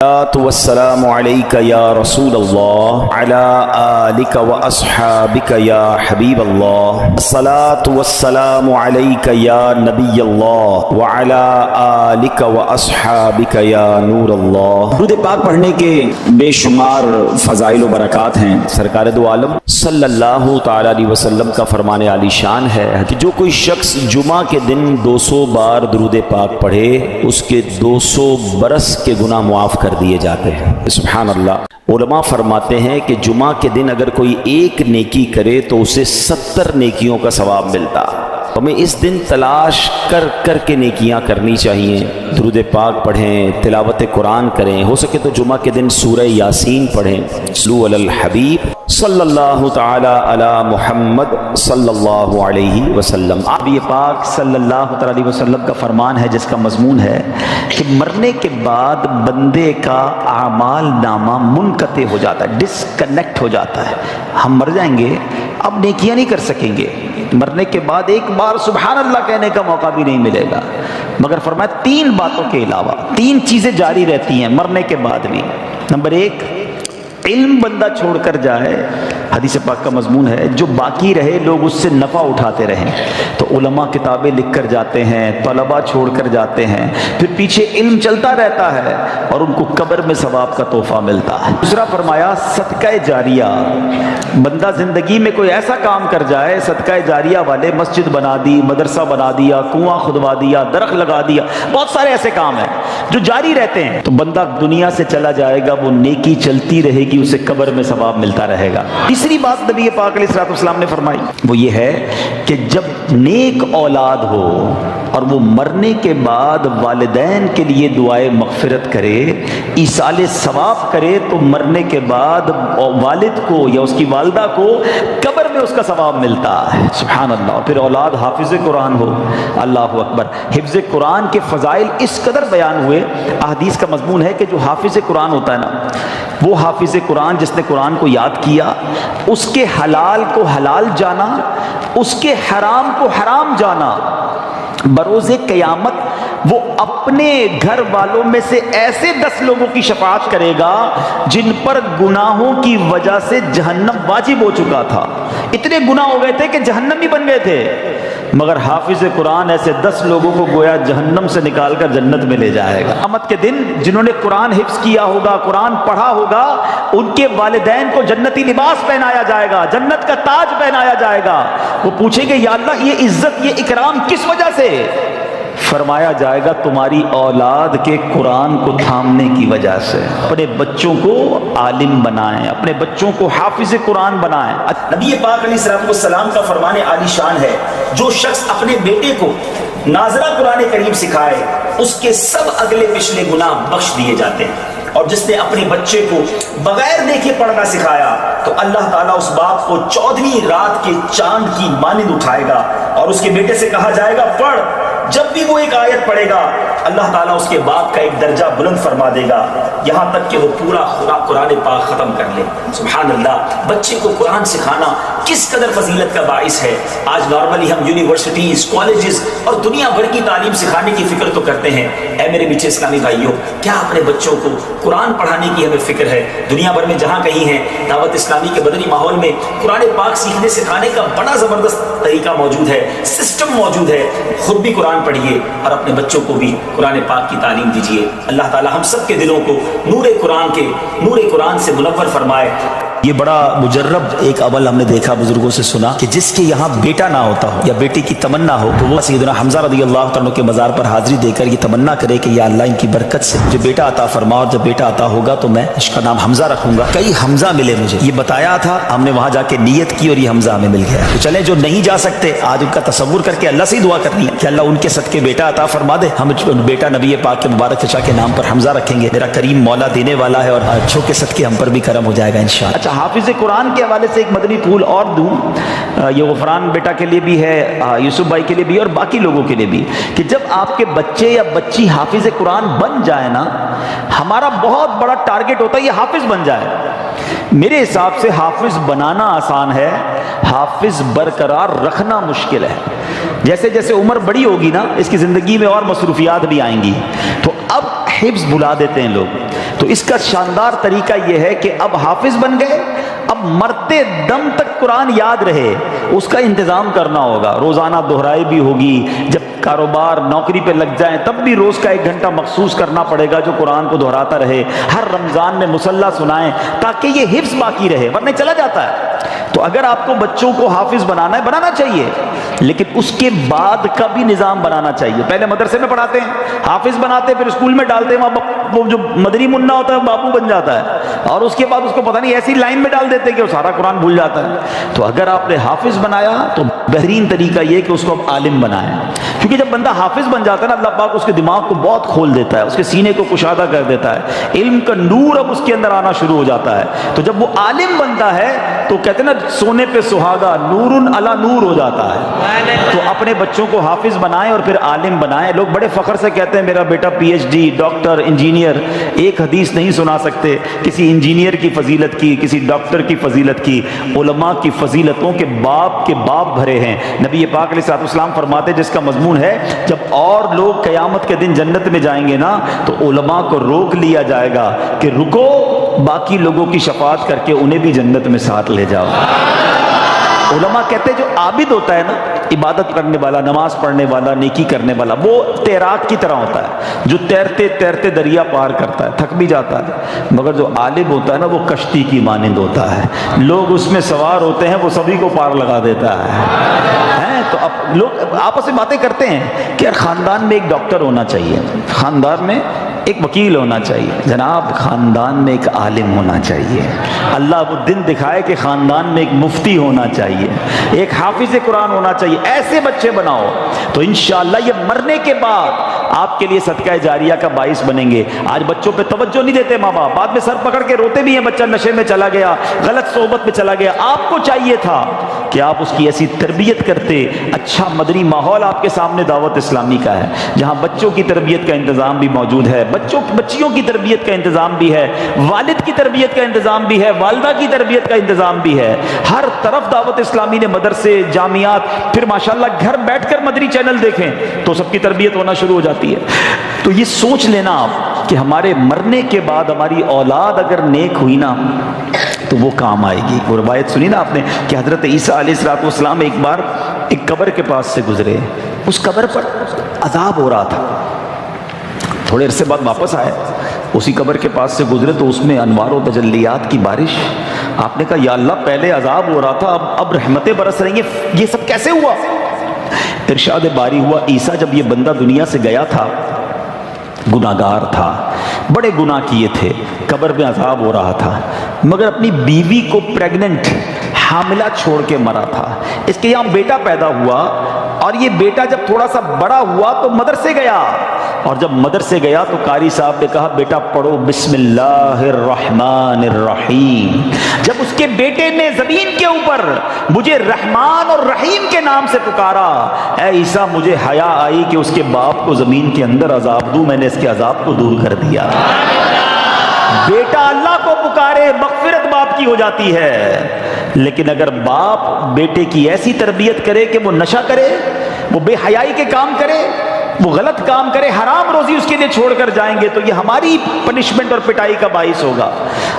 والسلام عليك يا رسول الله على آلك وأصحابك يا حبيب الله الصلاة والسلام عليك يا نبي الله وعلى آلك وأصحابك يا نور الله۔ درود پاک پڑھنے کے بے شمار فضائل و برکات ہیں۔ سرکار دو عالم صلی اللہ تعالی علیہ وسلم کا فرمان عالی شان ہے کہ جو کوئی شخص جمعہ کے دن 200 بار درود پاک پڑھے اس کے 200 برس کے گناہ معاف کر دیے جاتے ہیں۔ سبحان اللہ۔ علماء فرماتے ہیں کہ جمعہ کے دن اگر کوئی ایک نیکی کرے تو اسے 70 نیکیوں کا ثواب ملتا۔ ہمیں اس دن تلاش کر کے نیکیاں کرنی چاہیے، درود پاک پڑھیں، تلاوت قرآن کریں، ہو سکے تو جمعہ کے دن سورہ یاسین پڑھیں۔ صلو علی الحبیب صلی اللہ تعالی علی محمد صلی اللہ علیہ وسلم۔ نبی پاک صلی اللہ تعالی علیہ وسلم کا فرمان ہے جس کا مضمون ہے کہ مرنے کے بعد بندے کا اعمال نامہ منقطع ہو جاتا ہے، ڈسکنیکٹ ہو جاتا ہے۔ ہم مر جائیں گے، اب نیکیاں نہیں کر سکیں گے، مرنے کے بعد ایک بار سبحان اللہ کہنے کا موقع بھی نہیں ملے گا، مگر فرمایا 3 باتوں کے علاوہ 3 چیزیں جاری رہتی ہیں مرنے کے بعد بھی۔ نمبر 1، علم بندہ چھوڑ کر جائے، حدیث پاک کا مضمون ہے جو باقی رہے لوگ اس سے نفع اٹھاتے رہیں، تو علماء کتابیں لکھ کر جاتے ہیں، طلباء چھوڑ کر جاتے ہیں، پھر پیچھے علم چلتا رہتا ہے اور ان کو قبر میں ثواب کا تحفہ ملتا ہے۔ دوسرا فرمایا صدقہ جاریہ، بندہ زندگی میں کوئی ایسا کام کر جائے، صدقہ جاریہ والے مسجد بنا دی، مدرسہ بنا دیا، کنواں کھدوا دیا، درخت لگا دیا، بہت سارے ایسے کام ہیں جو جاری رہتے ہیں، تو بندہ دنیا سے چلا جائے گا، وہ نیکی چلتی رہے گی، اسے قبر میں ثواب ملتا رہے گا۔ تیسری بات نبی پاک علیہ السلام نے فرمائی وہ یہ ہے کہ جب نیک اولاد ہو اور وہ مرنے کے بعد والدین کے لیے دعائے مغفرت کرے، ایصال ثواب کرے، تو مرنے کے بعد والد کو یا اس کی والدہ کو قبر میں اس کا ثواب ملتا ہے۔ سبحان اللہ۔ پھر اولاد حافظ قرآن ہو، اللہ اکبر۔ حفظ قرآن کے فضائل اس قدر بیان ہوئے، احادیث کا مضمون ہے کہ جو حافظ قرآن ہوتا ہے نا، وہ حافظ قرآن جس نے قرآن کو یاد کیا، اس کے حلال کو حلال جانا، اس کے حرام کو حرام جانا، بروز قیامت وہ اپنے گھر والوں میں سے ایسے 10 لوگوں کی شفاعت کرے گا جن پر گناہوں کی وجہ سے جہنم واجب ہو چکا تھا، اتنے گناہ ہو گئے تھے کہ جہنمی بن گئے تھے، مگر حافظ قرآن ایسے 10 لوگوں کو گویا جہنم سے نکال کر جنت میں لے جائے گا۔ قیامت کے دن جنہوں نے قرآن حفظ کیا ہوگا، قرآن پڑھا ہوگا، ان کے والدین کو جنتی لباس پہنایا جائے گا، جنت کا تاج پہنایا جائے گا۔ وہ پوچھیں گے یا اللہ یہ عزت، یہ اکرام کس وجہ سے؟ فرمایا جائے گا تمہاری اولاد کے قرآن کو تھامنے کی وجہ سے۔ اپنے بچوں کو عالم بنائیں، اپنے بچوں کو حافظ قرآن بنائیں۔ نبی پاک علیہ السلام کا فرمان عالی شان ہے جو شخص اپنے بیٹے کو ناظرہ قرآن کریم سکھائے اس کے سب اگلے پچھلے گناہ بخش دیے جاتے ہیں، اور جس نے اپنے بچے کو بغیر دیکھے پڑھنا سکھایا تو اللہ تعالیٰ اس باپ کو 14ویں رات کے چاند کی مانند اٹھائے گا اور اس کے بیٹے سے کہا جائے گا پڑھ، جب بھی وہ ایک آیت پڑھے گا اللہ تعالیٰ اس کے باپ کا ایک درجہ بلند فرما دے گا، یہاں تک کہ وہ پورا قرآن پاک ختم کر لے۔ سبحان اللہ۔ بچے کو قرآن سکھانا کس قدر فضیلت کا باعث ہے۔ آج نارملی ہم یونیورسٹیز، کالجز اور دنیا بھر کی تعلیم سکھانے کی فکر تو کرتے ہیں، اے میرے میٹھے اسلامی بھائیوں، کیا اپنے بچوں کو قرآن پڑھانے کی ہمیں فکر ہے؟ دنیا بھر میں جہاں کہیں ہیں دعوت اسلامی کے مدنی ماحول میں قرآن پاک سیکھنے سکھانے کا بڑا زبردست طریقہ موجود ہے، سسٹم موجود ہے۔ خود بھی قرآن پڑھیے اور اپنے بچوں کو بھی قرآن پاک کی تعلیم دیجیے۔ اللہ تعالی ہم سب کے دلوں کو نور قرآن سے منور فرمائے۔ یہ بڑا مجرب ایک عمل ہم نے دیکھا، بزرگوں سے سنا کہ جس کے یہاں بیٹا نہ ہوتا ہو یا بیٹی کی تمنا ہو تو وہ سیدنا حمزہ رضی اللہ تعالیٰ کے مزار پر حاضری دے کر یہ تمنا کرے کہ یا اللہ ان کی برکت سے مجھے بیٹا عطا فرما، اور جب بیٹا عطا ہوگا تو میں اس کا نام حمزہ رکھوں گا۔ کئی حمزہ ملے مجھے، یہ بتایا تھا، ہم نے وہاں جا کے نیت کی اور یہ حمزہ ہمیں مل گیا۔ تو چلیں جو نہیں جا سکتے آج ان کا تصور کر کے اللہ سے دعا کرنی ہے کہ اللہ ان کے صدقے بیٹا عطا فرما دے، ہم بیٹا نبی پاک کے مبارک چچا کے نام پر حمزہ رکھیں گے۔ میرا کریم مولا دینے والا ہے اور اچھوں کے صدقے ہم پر بھی کرم ہو جائے گا انشاءاللہ۔ اچھا، حافظ قرآن کے حوالے سے ایک مدنی پھول اور دوں، یہ غفران بیٹا کے لیے بھی ہے، یوسف بھائی کے لیے بھی اور باقی لوگوں کے لیے بھی، کہ جب آپ کے بچے یا بچی حافظ قرآن بن جائے نا، ہمارا بہت بڑا ٹارگٹ ہوتا ہے یہ حافظ بن جائے۔ میرے حساب سے حافظ بنانا آسان ہے، حافظ برقرار رکھنا مشکل ہے۔ جیسے جیسے عمر بڑی ہوگی نا، اس کی زندگی میں اور مصروفیات بھی آئیں گی، تو اب حفظ بھلا دیتے ہیں لوگ، تو اس کا شاندار طریقہ یہ ہے کہ اب حافظ بن گئے، اب مرتے دم تک قرآن یاد رہے اس کا انتظام کرنا ہوگا، روزانہ دہرائی بھی ہوگی، جب کاروبار نوکری پہ لگ جائیں تب بھی روز کا 1 گھنٹہ مخصوص کرنا پڑے گا جو قرآن کو دہراتا رہے، ہر رمضان میں مصلی سنائیں تاکہ یہ حفظ باقی رہے، ورنہ چلا جاتا ہے۔ تو اگر آپ کو بچوں کو حافظ بنانا ہے بنانا چاہیے، لیکن اس کے بعد کا بھی نظام بنانا چاہیے۔ پہلے مدرسے میں پڑھاتے ہیں، حافظ بناتے ہیں، پھر اسکول میں ڈالتے ہیں، وہ جو مدری منا ہوتا ہے باپو بن جاتا ہے، اور اس کے بعد اس کو پتہ نہیں ایسی لائن میں ڈال دیتے ہیں کہ وہ سارا قرآن بھول جاتا ہے۔ تو اگر آپ نے حافظ بنایا تو بہترین طریقہ یہ کہ اس کو اب عالم بنائیں، کیونکہ جب بندہ حافظ بن جاتا ہے نا اللہ پاک اس کے دماغ کو بہت کھول دیتا ہے، اس کے سینے کو کشادہ کر دیتا ہے، علم کا نور اب اس کے اندر آنا شروع ہو جاتا ہے۔ تو جب وہ عالم بنتا ہے تو کہتے ہیں نا سونے پہ سہاگا، نور علی نور ہو جاتا ہے۔ تو اپنے بچوں کو حافظ بنائیں اور پھر عالم بنائیں۔ لوگ بڑے فخر سے کہتے ہیں میرا بیٹا P H D, doctor, engineer, ایک حدیث نہیں سنا سکتے کسی انجینئر کی فضیلت کی، کسی ڈاکٹر کی فضیلت کی۔ علماء کی فضیلتوں کے باپ بھرے ہیں۔ نبی پاک علیہ الصلوۃ والسلام فرماتے جس کا مضمون ہے جب اور لوگ قیامت کے دن جنت میں جائیں گے نا تو علماء کو روک لیا جائے گا کہ رکو، باقی لوگوں کی شفاعت کر کے انہیں بھی جنت میں ساتھ لے جاؤ۔ علماء کہتے ہیں جو عابد ہوتا ہے نا، عبادت کرنے والا، نماز پڑھنے والا، نیکی کرنے والا، وہ تیراک کی طرح ہوتا ہے جو تیرتے تیرتے دریا پار کرتا ہے، تھک بھی جاتا ہے، مگر جو عالم ہوتا ہے نا وہ کشتی کی مانند ہوتا ہے، لوگ اس میں سوار ہوتے ہیں وہ سبھی کو پار لگا دیتا ہے۔ تو اب لوگ آپس میں باتیں کرتے ہیں کہ یار خاندان میں ایک ڈاکٹر ہونا چاہیے، خاندان میں ایک وکیل ہونا چاہیے، جناب خاندان میں ایک عالم ہونا چاہیے، اللہ وہ دن دکھائے کہ خاندان میں ایک مفتی ہونا چاہیے، ایک حافظ قرآن ہونا چاہیے۔ ایسے بچے بناؤ تو انشاءاللہ یہ مرنے کے بعد آپ کے لیے صدقہ جاریہ کا باعث بنیں گے۔ آج بچوں پہ توجہ نہیں دیتے ماں باپ، بعد میں سر پکڑ کے روتے بھی ہیں بچہ نشے میں چلا گیا، غلط صحبت میں چلا گیا۔ آپ کو چاہیے تھا کہ آپ اس کی ایسی تربیت کرتے، اچھا مدنی ماحول آپ کے سامنے دعوت اسلامی کا ہے جہاں بچوں کی تربیت کا انتظام بھی موجود ہے، بچیوں کی تربیت کا انتظام بھی ہے، والد کی تربیت کا انتظام بھی ہے، والدہ کی تربیت کا انتظام بھی ہے۔ ہر طرف دعوت اسلامی نے مدرسے، جامعات، پھر ماشاءاللہ گھر بیٹھ کر مدنی چینل دیکھیں تو سب کی تربیت ہونا شروع ہو جاتی ہے۔ تو یہ سوچ لینا آپ کہ ہمارے مرنے کے بعد ہماری اولاد اگر نیک ہوئی نا تو وہ کام آئے گی۔ وہ روایت سنی نا آپ نے کہ حضرت عیسیٰ علیہ السلام ایک بار ایک قبر کے پاس سے گزرے، اس قبر پر عذاب ہو رہا تھا، تھوڑے عرصے بعد واپس آئے، اسی قبر کے پاس سے گزرے تو اس میں انوار و تجلیات کی بارش۔ آپ نے کہا یا اللہ پہلے عذاب ہو رہا تھا اب رحمتیں برس رہی ہیں، یہ سب کیسے ہوا؟ ارشاد باری ہوا عیسیٰ جب یہ بندہ دنیا سے گیا تھا گناہگار تھا، بڑے گناہ کیے تھے، قبر میں عذاب ہو رہا تھا، مگر اپنی بیوی کو پریگننٹ حاملہ چھوڑ کے مرا تھا۔ اس کے یہاں بیٹا پیدا ہوا اور یہ بیٹا جب تھوڑا سا بڑا ہوا تو مدرسے گیا، اور جب مدرسے گیا تو قاری صاحب نے کہا بیٹا پڑھو بسم اللہ الرحمن الرحیم۔ جب اس کے بیٹے نے زمین کے اوپر مجھے رحمان اور رحیم کے نام سے پکارا، اے عیسیٰ مجھے حیا آئی کہ اس کے باپ کو زمین کے اندر عذاب دوں، میں نے اس کے عذاب کو دور کر دیا۔ بیٹا اللہ کو پکارے مغفرت باپ کی ہو جاتی ہے، لیکن اگر باپ بیٹے کی ایسی تربیت کرے کہ وہ نشہ کرے، وہ بے حیائی کے کام کرے، وہ غلط کام کرے، حرام روزی اس کے لیے چھوڑ کر جائیں گے تو یہ ہماری پنشمنٹ اور پٹائی کا باعث ہوگا۔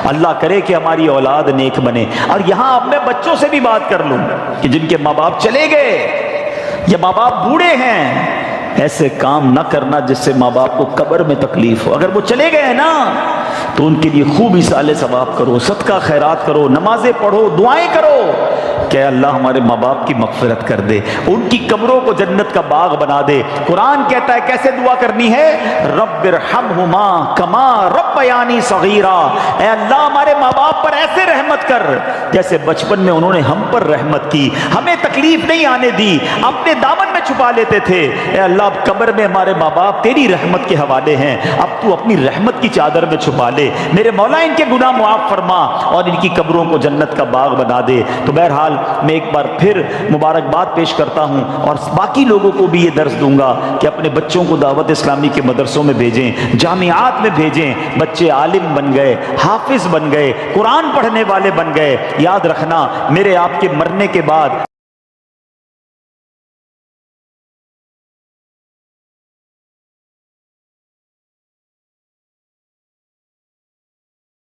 اللہ کرے کہ ہماری اولاد نیک بنے۔ اور یہاں اب میں بچوں سے بھی بات کر لوں کہ جن کے ماں باپ چلے گئے یا ماں باپ بوڑھے ہیں، ایسے کام نہ کرنا جس سے ماں باپ کو قبر میں تکلیف ہو۔ اگر وہ چلے گئے نا تو ان کے لیے خوب ایصال ثواب کرو، صدقہ خیرات کرو، نمازیں پڑھو، دعائیں کرو کہ اللہ ہمارے ماں باپ کی مغفرت کر دے، ان کی قبروں کو جنت کا باغ بنا دے۔ قرآن کہتا ہے کیسے دعا کرنی ہے؟ رب ارحمہما کما ربیانی صغیرا، اے اللہ ہمارے ماں باپ پر ایسے رحمت کر جیسے بچپن میں انہوں نے ہم پر رحمت کی، ہمیں تکلیف نہیں آنے دی، اپنے دامن میں چھپا لیتے تھے۔ اے اللہ اب قبر میں ہمارے ماں باپ تیری رحمت کے حوالے ہیں، اب تو اپنی رحمت کی چادر میں چھپا لے، میرے مولا ان کے گناہ معاف فرما اور ان کی قبروں کو جنت کا باغ بنا دے۔ تو بہرحال میں ایک بار پھر مبارکباد پیش کرتا ہوں اور باقی لوگوں کو بھی یہ درس دوں گا کہ اپنے بچوں کو دعوت اسلامی کے مدرسوں میں بھیجیں، جامعات میں بھیجیں، بچے عالم بن گئے، حافظ بن گئے، قرآن پڑھنے والے بن گئے۔ یاد رکھنا میرے آپ کے مرنے کے بعد